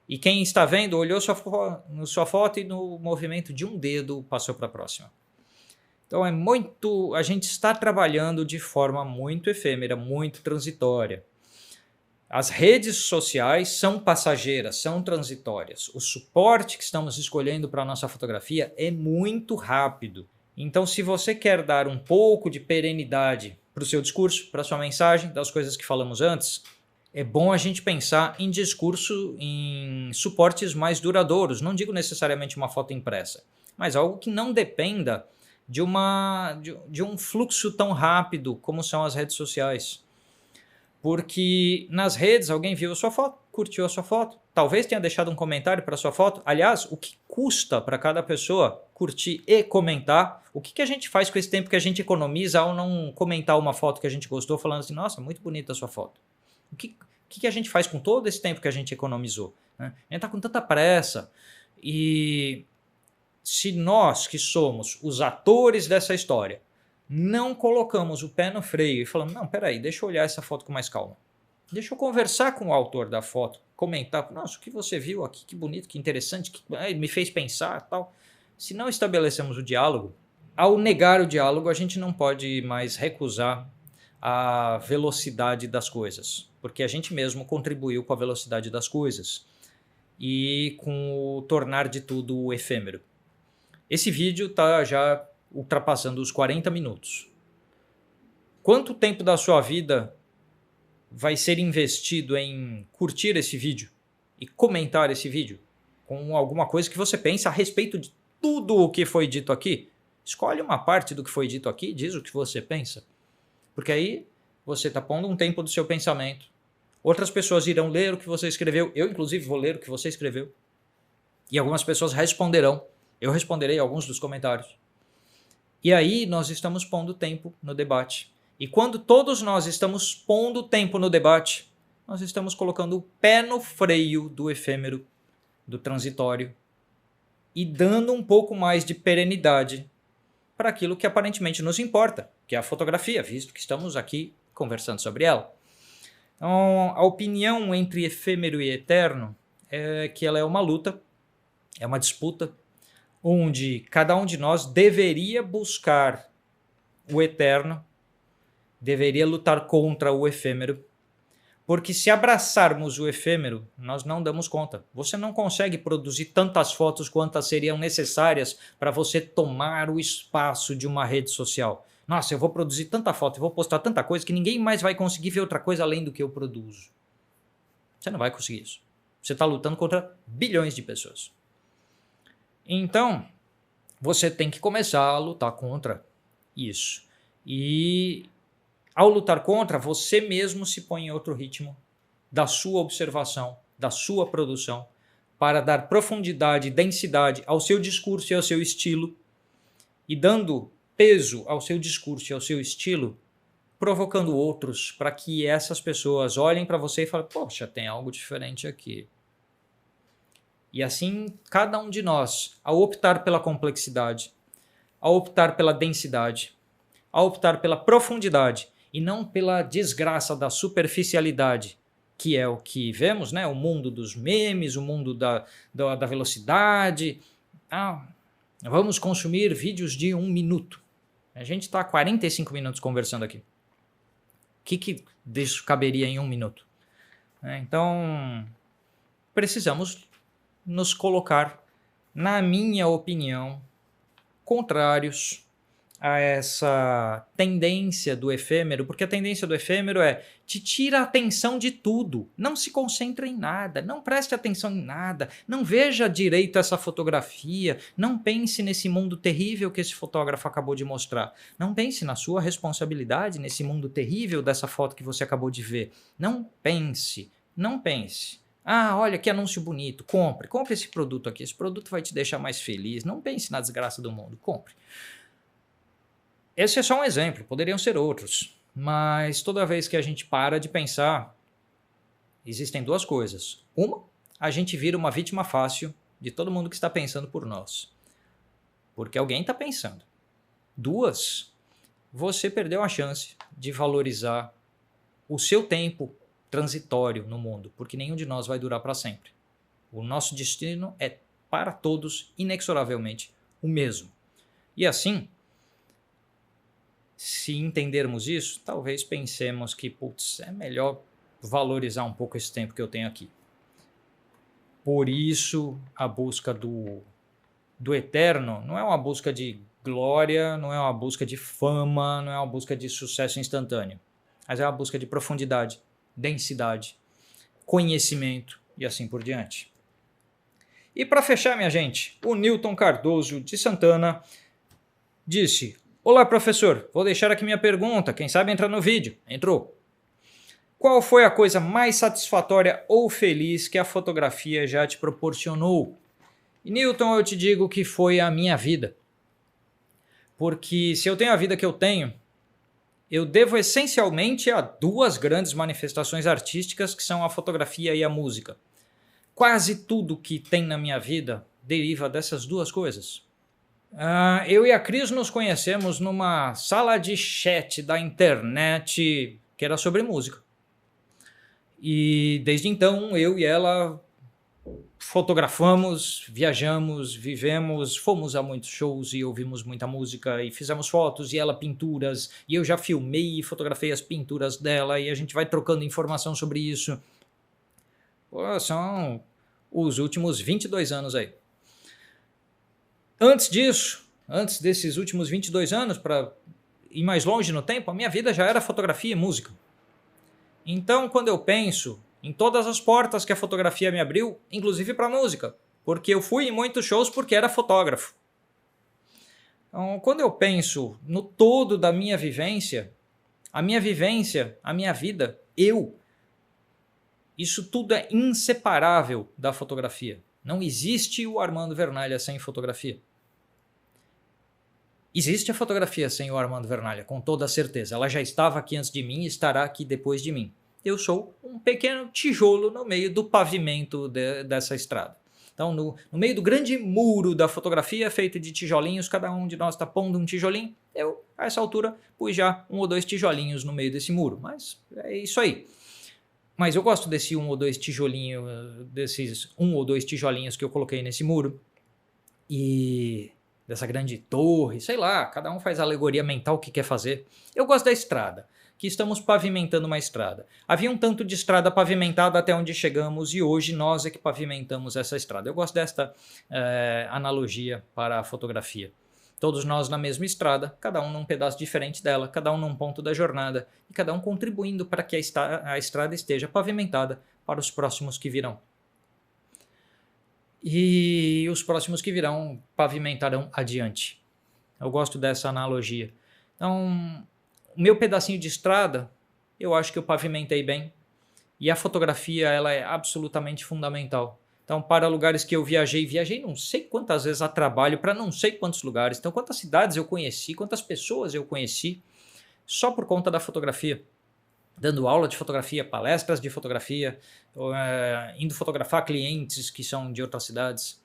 E quem está vendo olhou sua foto e no movimento de um dedo passou para a próxima. Então a gente está trabalhando de forma muito efêmera, muito transitória. As redes sociais são passageiras, são transitórias. O suporte que estamos escolhendo para a nossa fotografia é muito rápido. Então, se você quer dar um pouco de perenidade para o seu discurso, para a sua mensagem, das coisas que falamos antes, é bom a gente pensar em discurso, em suportes mais duradouros. Não digo necessariamente uma foto impressa, mas algo que não dependa de um fluxo tão rápido como são as redes sociais. Porque nas redes alguém viu a sua foto, curtiu a sua foto, talvez tenha deixado um comentário para a sua foto. Aliás, o que custa para cada pessoa curtir e comentar? O que a gente faz com esse tempo que a gente economiza ao não comentar uma foto que a gente gostou, falando assim, nossa, muito bonita a sua foto? O que a gente faz com todo esse tempo que a gente economizou? Né? A gente está com tanta pressa e se nós que somos os atores dessa história não colocamos o pé no freio e falamos, não, peraí, deixa eu olhar essa foto com mais calma. Deixa eu conversar com o autor da foto, comentar, nossa, o que você viu aqui, que bonito, que interessante, que me fez pensar, tal. Se não estabelecemos o diálogo, ao negar o diálogo, a gente não pode mais recusar a velocidade das coisas, porque a gente mesmo contribuiu com a velocidade das coisas e com o tornar de tudo efêmero. Esse vídeo está já ultrapassando os 40 minutos. Quanto tempo da sua vida vai ser investido em curtir esse vídeo e comentar esse vídeo com alguma coisa que você pensa a respeito de tudo o que foi dito aqui? Escolhe uma parte do que foi dito aqui e diz o que você pensa. Porque aí você está pondo um tempo do seu pensamento. Outras pessoas irão ler o que você escreveu. Eu, inclusive, vou ler o que você escreveu. E algumas pessoas responderão. Eu responderei alguns dos comentários. E aí nós estamos pondo tempo no debate. E quando todos nós estamos pondo tempo no debate, nós estamos colocando o pé no freio do efêmero, do transitório, e dando um pouco mais de perenidade para aquilo que aparentemente nos importa, que é a fotografia, visto que estamos aqui conversando sobre ela. Então, a opinião entre efêmero e eterno é que ela é uma luta, é uma disputa, onde cada um de nós deveria buscar o eterno, deveria lutar contra o efêmero, porque se abraçarmos o efêmero, nós não damos conta. Você não consegue produzir tantas fotos quantas seriam necessárias para você tomar o espaço de uma rede social. Nossa, eu vou produzir tanta foto, eu vou postar tanta coisa que ninguém mais vai conseguir ver outra coisa além do que eu produzo. Você não vai conseguir isso. Você está lutando contra bilhões de pessoas. Então, você tem que começar a lutar contra isso. E ao lutar contra, você mesmo se põe em outro ritmo da sua observação, da sua produção, para dar profundidade e densidade ao seu discurso e ao seu estilo, e dando peso ao seu discurso e ao seu estilo, provocando outros para que essas pessoas olhem para você e falem, poxa, tem algo diferente aqui. E assim, cada um de nós, ao optar pela complexidade, ao optar pela densidade, ao optar pela profundidade e não pela desgraça da superficialidade, que é o que vemos, né? O mundo dos memes, o mundo da velocidade. Vamos consumir vídeos de 1 minuto. A gente está há 45 minutos conversando aqui. O que disso caberia em 1 minuto? Então, precisamos nos colocar, na minha opinião, contrários a essa tendência do efêmero, porque a tendência do efêmero te tira a atenção de tudo, não se concentra em nada, não preste atenção em nada, não veja direito essa fotografia, não pense nesse mundo terrível que esse fotógrafo acabou de mostrar, não pense na sua responsabilidade nesse mundo terrível dessa foto que você acabou de ver, não pense. Olha que anúncio bonito, compre esse produto aqui, esse produto vai te deixar mais feliz, não pense na desgraça do mundo, compre. Esse é só um exemplo, poderiam ser outros, mas toda vez que a gente para de pensar, existem duas coisas. Uma, a gente vira uma vítima fácil de todo mundo que está pensando por nós, porque alguém está pensando. Duas, você perdeu a chance de valorizar o seu tempo transitório no mundo, porque nenhum de nós vai durar para sempre. O nosso destino é, para todos, inexoravelmente, o mesmo. E assim, se entendermos isso, talvez pensemos que, é melhor valorizar um pouco esse tempo que eu tenho aqui. Por isso, a busca do eterno não é uma busca de glória, não é uma busca de fama, não é uma busca de sucesso instantâneo, mas é uma busca de profundidade, densidade, conhecimento e assim por diante. E para fechar, minha gente, o Newton Cardoso de Santana disse: olá, professor, vou deixar aqui minha pergunta, quem sabe entra no vídeo. Entrou. Qual foi a coisa mais satisfatória ou feliz que a fotografia já te proporcionou? E Newton, eu te digo que foi a minha vida. Porque se eu tenho a vida que eu tenho, eu devo essencialmente a duas grandes manifestações artísticas que são a fotografia e a música. Quase tudo que tem na minha vida deriva dessas duas coisas. Eu e a Cris nos conhecemos numa sala de chat da internet que era sobre música. E desde então eu e ela fotografamos, viajamos, vivemos, fomos a muitos shows e ouvimos muita música e fizemos fotos e ela pinturas e eu já filmei e fotografei as pinturas dela e a gente vai trocando informação sobre isso. Pô, são os últimos 22 anos aí. Antes disso, antes desses últimos 22 anos, para ir mais longe no tempo, a minha vida já era fotografia e música. Então, quando eu penso em todas as portas que a fotografia me abriu, inclusive para a música, porque eu fui em muitos shows porque era fotógrafo. Então, quando eu penso no todo da minha vivência, a minha vida, isso tudo é inseparável da fotografia. Não existe o Armando Vernalha sem fotografia. Existe a fotografia sem o Armando Vernalha, com toda certeza. Ela já estava aqui antes de mim e estará aqui depois de mim. Eu sou um pequeno tijolo no meio do pavimento dessa estrada. Então, no meio do grande muro da fotografia, feito de tijolinhos, cada um de nós está pondo um tijolinho. Eu, a essa altura, pus já 1 ou 2 tijolinhos no meio desse muro. Mas é isso aí. Mas eu gosto desse 1 ou 2 tijolinhos, desses 1 ou 2 tijolinhos que eu coloquei nesse muro. E dessa grande torre, sei lá, cada um faz a alegoria mental que quer fazer. Eu gosto da estrada, que estamos pavimentando uma estrada. Havia um tanto de estrada pavimentada até onde chegamos e hoje nós é que pavimentamos essa estrada. Eu gosto desta analogia para a fotografia. Todos nós na mesma estrada, cada um num pedaço diferente dela, cada um num ponto da jornada e cada um contribuindo para que a estrada esteja pavimentada para os próximos que virão. E os próximos que virão pavimentarão adiante. Eu gosto dessa analogia. Então, o meu pedacinho de estrada, eu acho que eu pavimentei bem. E a fotografia, ela é absolutamente fundamental. Então, para lugares que eu viajei não sei quantas vezes a trabalho, para não sei quantos lugares. Então, quantas cidades eu conheci, quantas pessoas eu conheci, só por conta da fotografia. Dando aula de fotografia, palestras de fotografia, indo fotografar clientes que são de outras cidades.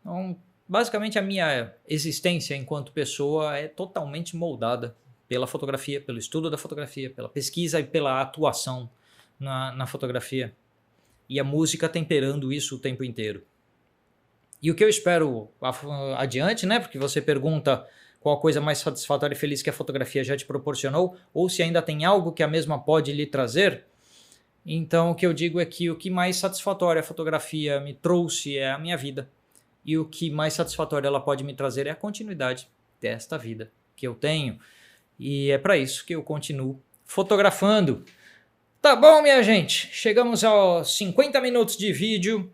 Então, basicamente a minha existência enquanto pessoa é totalmente moldada pela fotografia, pelo estudo da fotografia, pela pesquisa e pela atuação na fotografia. E a música temperando isso o tempo inteiro. E o que eu espero adiante, né? Porque você pergunta qual a coisa mais satisfatória e feliz que a fotografia já te proporcionou, ou se ainda tem algo que a mesma pode lhe trazer. Então o que eu digo é que o que mais satisfatório a fotografia me trouxe é a minha vida. E o que mais satisfatório ela pode me trazer é a continuidade desta vida que eu tenho. E é para isso que eu continuo fotografando. Tá bom, minha gente? Chegamos aos 50 minutos de vídeo.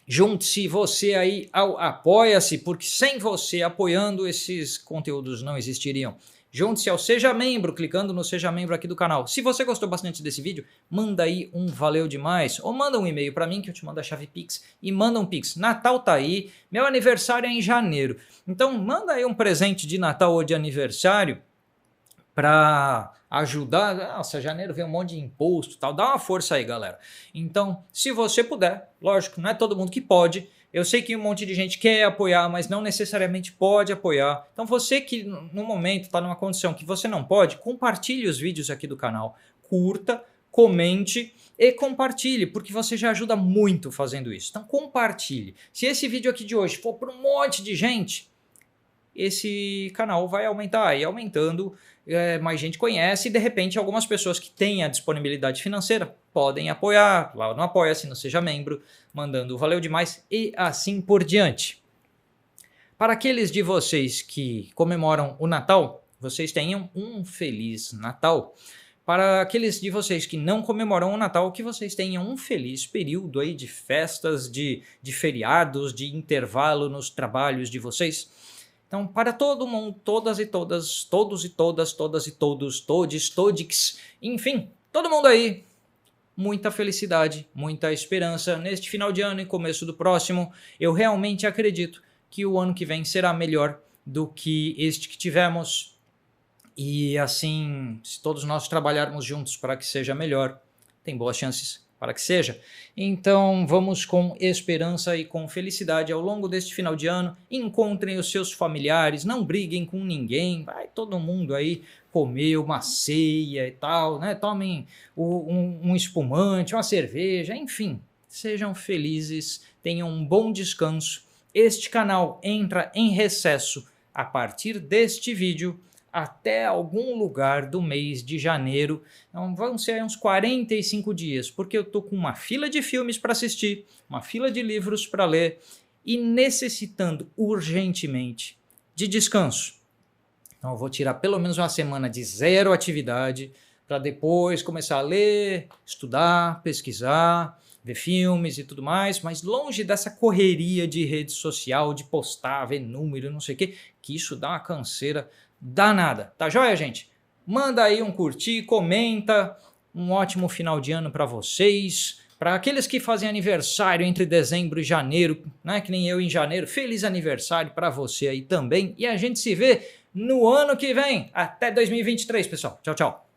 Junte-se você aí ao Apoia-se, porque sem você apoiando esses conteúdos não existiriam. Junte-se ao Seja Membro, clicando no Seja Membro aqui do canal. Se você gostou bastante desse vídeo, manda aí um valeu demais, ou manda um e-mail para mim que eu te mando a chave Pix e manda um Pix. Natal tá aí, meu aniversário é em janeiro, então manda aí um presente de Natal ou de aniversário para ajudar. Nossa, janeiro vem um monte de imposto e tal, dá uma força aí, galera. Então, se você puder, lógico, não é todo mundo que pode, eu sei que um monte de gente quer apoiar, mas não necessariamente pode apoiar. Então você que no momento está numa condição que você não pode, compartilhe os vídeos aqui do canal, curta, comente e compartilhe, porque você já ajuda muito fazendo isso. Então compartilhe. Se esse vídeo aqui de hoje for para um monte de gente, esse canal vai aumentar, e aumentando mais gente conhece, e de repente algumas pessoas que têm a disponibilidade financeira podem apoiar lá no Apoia-se, no Seja Membro, mandando valeu demais e assim por diante. Para aqueles de vocês que comemoram o Natal, vocês tenham um Feliz Natal. Para aqueles de vocês que não comemoram o Natal, que vocês tenham um feliz período aí de festas, de feriados, de intervalo nos trabalhos de vocês. Então, para todo mundo, todas e todas, todos e todas, todas e todos, todes, todix, enfim, todo mundo aí, muita felicidade, muita esperança neste final de ano e começo do próximo. Eu realmente acredito que o ano que vem será melhor do que este que tivemos. E assim, se todos nós trabalharmos juntos para que seja melhor, tem boas chances para que seja. Então vamos com esperança e com felicidade ao longo deste final de ano. Encontrem os seus familiares, não briguem com ninguém, vai todo mundo aí comer uma ceia e tal, né? Tomem um espumante, uma cerveja, enfim, sejam felizes, tenham um bom descanso. Este canal entra em recesso a partir deste vídeo até algum lugar do mês de janeiro. Então vão ser uns 45 dias, porque eu tô com uma fila de filmes para assistir, uma fila de livros para ler e necessitando urgentemente de descanso. Então eu vou tirar pelo menos uma semana de zero atividade para depois começar a ler, estudar, pesquisar, ver filmes e tudo mais, mas longe dessa correria de rede social, de postar, ver número, não sei o que isso dá uma canseira danada. Tá joia, gente? Manda aí um curtir, comenta, um ótimo final de ano para vocês. Para aqueles que fazem aniversário entre dezembro e janeiro, né, que nem eu em janeiro, feliz aniversário para você aí também. E a gente se vê no ano que vem. Até 2023, pessoal. Tchau, tchau.